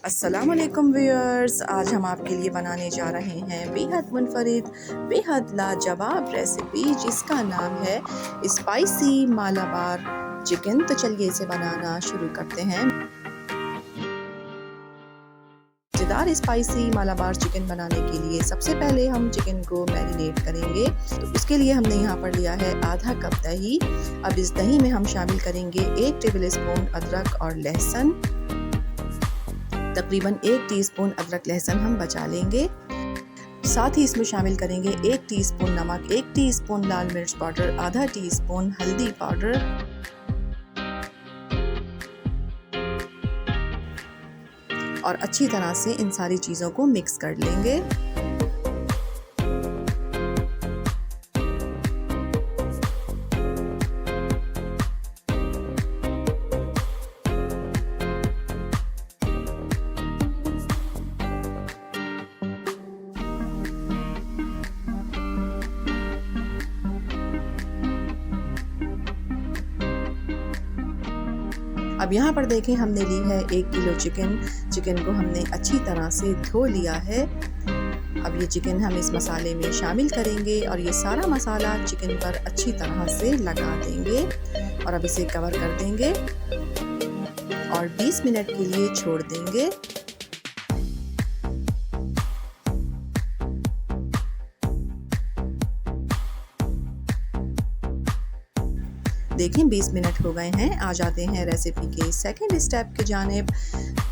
अस्सलामुअलैकुम व्यूअर्स, आज हम आपके लिए बनाने जा रहे हैं बेहद मुनफरिद, बेहद लाजवाब रेसिपी जिसका नाम है स्पाइसी मालाबार चिकन। तो चलिए इसे बनाना शुरू करते हैं। मज़ेदार स्पाइसी मालाबार चिकन बनाने के लिए सबसे पहले हम चिकन को मैरिनेट करेंगे। तो उसके लिए हमने यहाँ पर लिया है आधा कप दही। अब इस दही में हम शामिल करेंगे 1 टेबल स्पून अदरक और लहसुन। तकरीबन 1 टीस्पून अदरक लहसुन हम बचा लेंगे। साथ ही इसमें शामिल करेंगे 1 टीस्पून नमक, 1 टीस्पून लाल मिर्च पाउडर, आधा टीस्पून हल्दी पाउडर और अच्छी तरह से इन सारी चीज़ों को मिक्स कर लेंगे। अब यहाँ पर देखें, हमने ली है 1 किलो चिकन को हमने अच्छी तरह से धो लिया है। अब ये चिकन हम इस मसाले में शामिल करेंगे और ये सारा मसाला चिकन पर अच्छी तरह से लगा देंगे और अब इसे कवर कर देंगे और 20 मिनट के लिए छोड़ देंगे। देखें 20 मिनट हो गए हैं। आ जाते हैं रेसिपी के सेकंड स्टेप की जानिब।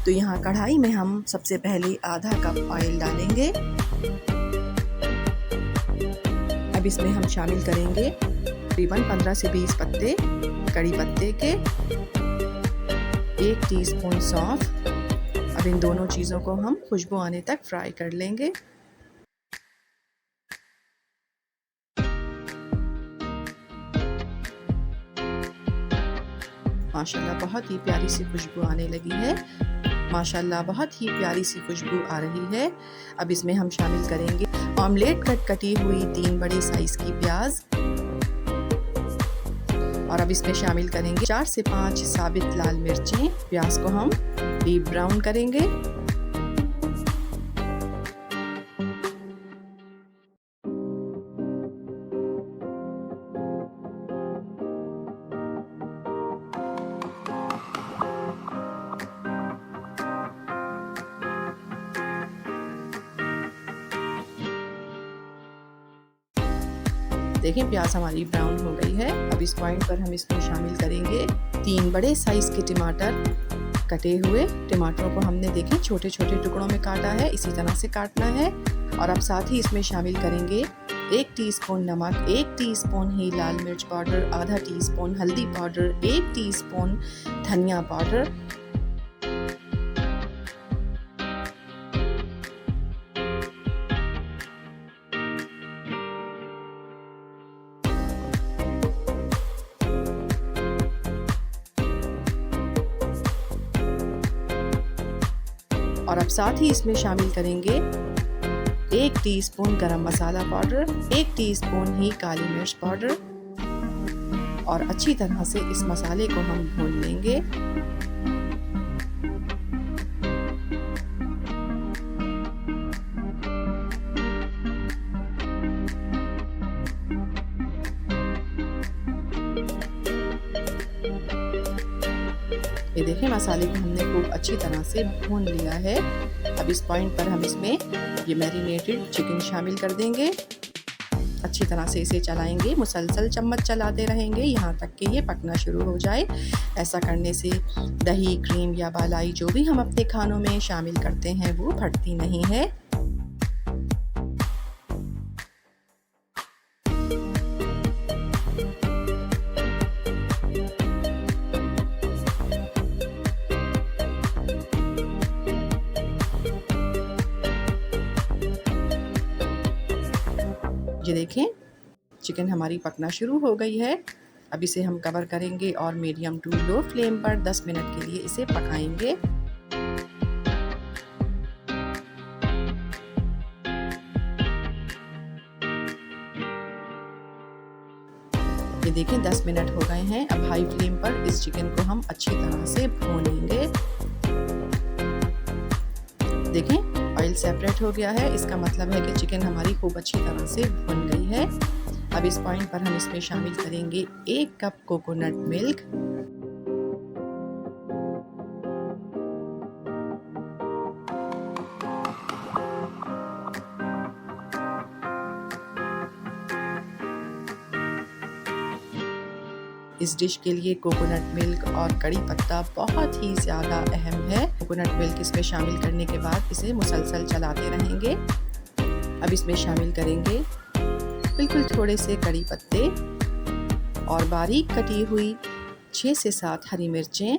तो यहाँ कढ़ाई में हम सबसे पहले आधा कप ऑयल डालेंगे। अब इसमें हम शामिल करेंगे तकरीबन 15 से 20 पत्ते कड़ी पत्ते के, 1 टीस्पून सौंफ। अब इन दोनों चीज़ों को हम खुशबू आने तक फ्राई कर लेंगे। माशाल्लाह बहुत ही प्यारी सी खुशबू आने लगी है। माशाल्लाह बहुत ही प्यारी सी खुशबू आ रही है। अब इसमें हम शामिल करेंगे ऑमलेट कटी हुई 3 बड़े साइज की प्याज और अब इसमें शामिल करेंगे 4 से 5 साबित लाल मिर्चें। प्याज को हम डीप ब्राउन करेंगे। देखें प्याज हमारी ब्राउन हो गई है। अब इस पॉइंट पर हम इसमें शामिल करेंगे 3 बड़े साइज के टमाटर कटे हुए। टमाटरों को हमने देखें छोटे छोटे टुकड़ों में काटा है, इसी तरह से काटना है। और अब साथ ही इसमें शामिल करेंगे 1 टीस्पून नमक, 1 टीस्पून ही लाल मिर्च पाउडर, आधा टीस्पून हल्दी पाउडर, 1 टीस्पून धनिया पाउडर और अब साथ ही इसमें शामिल करेंगे 1 टीस्पून गरम मसाला पाउडर, 1 टीस्पून ही काली मिर्च पाउडर और अच्छी तरह से इस मसाले को हम भून लेंगे। ये देखें मसाले को हमने खूब अच्छी तरह से भून लिया है। अब इस पॉइंट पर हम इसमें ये मैरिनेटेड चिकन शामिल कर देंगे। अच्छी तरह से इसे चलाएंगे, मुसलसल चम्मच चलाते रहेंगे यहाँ तक कि ये पकना शुरू हो जाए। ऐसा करने से दही, क्रीम या बालाई जो भी हम अपने खानों में शामिल करते हैं वो फटती नहीं है। ये देखें चिकन हमारी पकना शुरू हो गई है। अब इसे हम कवर करेंगे और मीडियम टू लो फ्लेम पर 10 मिनट के लिए इसे पकाएंगे। ये देखें 10 मिनट हो गए हैं। अब हाई फ्लेम पर इस चिकन को हम अच्छी तरह से भूनेंगे। देखें ऑयल सेपरेट हो गया है, इसका मतलब है कि चिकन हमारी खूब अच्छी तरह से भुन गई है। अब इस पॉइंट पर हम इसमें शामिल करेंगे 1 कप कोकोनट मिल्क। इस डिश के लिए कोकोनट मिल्क और कड़ी पत्ता बहुत ही ज़्यादा अहम है। कोकोनट मिल्क इसमें शामिल करने के बाद इसे मुसलसल चलाते रहेंगे। अब इसमें शामिल करेंगे बिल्कुल थोड़े से कड़ी पत्ते और बारीक कटी हुई 6 से 7 हरी मिर्चें।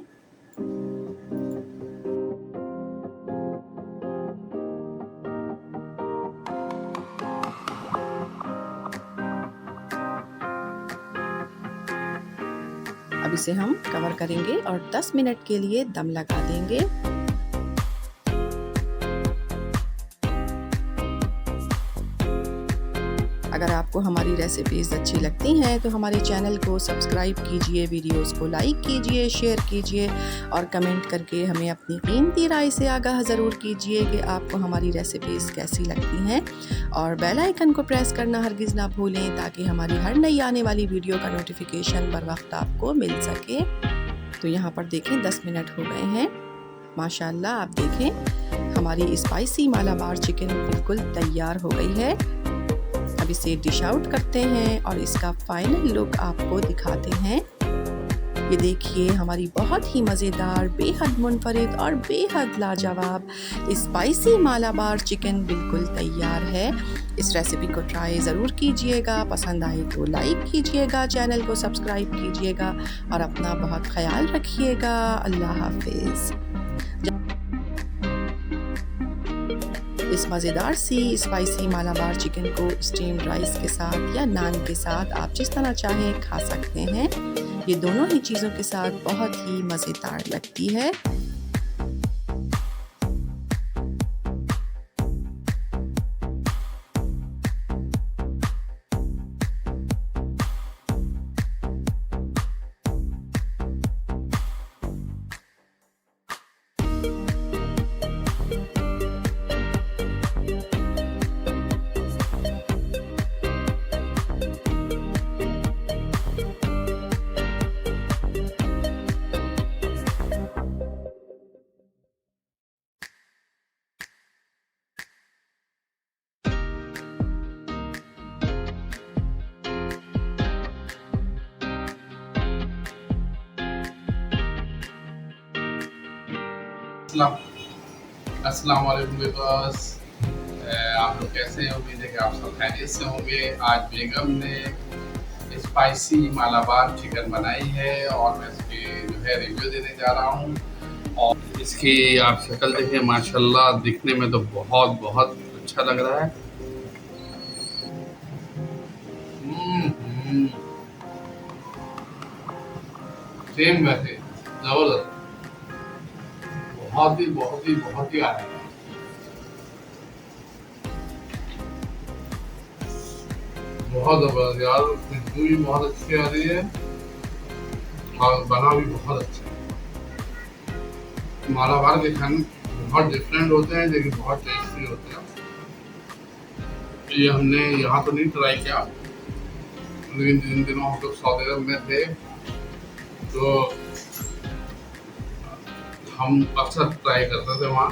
अब इसे हम कवर करेंगे और 10 मिनट के लिए दम लगा देंगे। अगर आपको हमारी रेसिपीज़ अच्छी लगती हैं तो हमारे चैनल को सब्सक्राइब कीजिए, वीडियोस को लाइक कीजिए, शेयर कीजिए और कमेंट करके हमें अपनी कीमती राय से आगाह ज़रूर कीजिए कि आपको हमारी रेसिपीज़ कैसी लगती हैं। और बेल आइकन को प्रेस करना हरगिज़ ना भूलें ताकि हमारी हर नई आने वाली वीडियो का नोटिफिकेशन बर वक्त आपको मिल सके। तो यहाँ पर देखें 10 मिनट हो गए हैं। माशाल्लाह आप देखें हमारी स्पाइसी मालाबार चिकन बिल्कुल तैयार हो गई है। अब इसे डिश आउट करते हैं और इसका फाइनल लुक आपको दिखाते हैं। ये देखिए हमारी बहुत ही मज़ेदार, बेहद मुनफरिद और बेहद लाजवाब स्पाइसी मालाबार चिकन बिल्कुल तैयार है। इस रेसिपी को ट्राई ज़रूर कीजिएगा, पसंद आए तो लाइक कीजिएगा, चैनल को सब्सक्राइब कीजिएगा और अपना बहुत ख्याल रखिएगा। अल्लाह हाफिज़। इस मज़ेदार सी स्पाइसी मालाबार चिकन को स्टीम्ड राइस के साथ या नान के साथ आप जिस तरह चाहें खा सकते हैं। ये दोनों ही चीज़ों के साथ बहुत ही मज़ेदार लगती है। अस्सलाम वालेकुम व्यूअर्स, आप लोग कैसे हैं? उम्मीद है कि आप सब खैरियत से होंगे। आज बेगम ने स्पाइसी मालाबार चिकन बनाई है और मैं इसकी जो है रिव्यू देने जा रहा हूँ। और इसकी आप शक्ल देखें, माशाल्लाह दिखने में तो बहुत बहुत अच्छा लग रहा है। सेम वैसे जबरदस्त, बहुत ही आ रहा है। बहुत जबरदस्त यार, खुशबू भी बहुत अच्छी आ रही है और बना भी बहुत अच्छा है। मालाबार के खाने बहुत डिफरेंट होते हैं लेकिन बहुत टेस्टी होते हैं। ये हमने यहाँ तो नहीं ट्राई किया, लेकिन जिन दिनों हम लोग सऊदी अरब में थे तो हम अक्सर ट्राई करते थे वहाँ,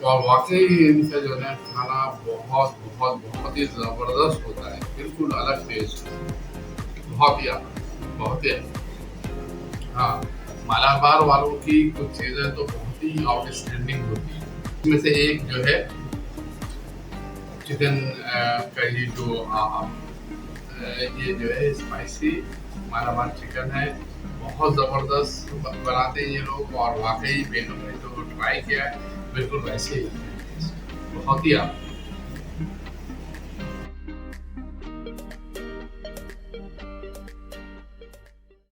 और वाकई इनका जो है खाना बहुत ही ज़बरदस्त होता है। बिल्कुल अलग टेस्ट, बहुत ही हाँ, मालाबार वालों की कुछ चीज़ें तो बहुत ही आउटस्टैंडिंग होती है। इसमें से एक जो है चिकन करी, जो ये जो है स्पाइसी मालाबार चिकन है, बहुत ज़बरदस्त बनाते हैं ये लोग। और वाकई बेगम ने जो ट्राई किया है बिल्कुल वैसे ही बहुत ही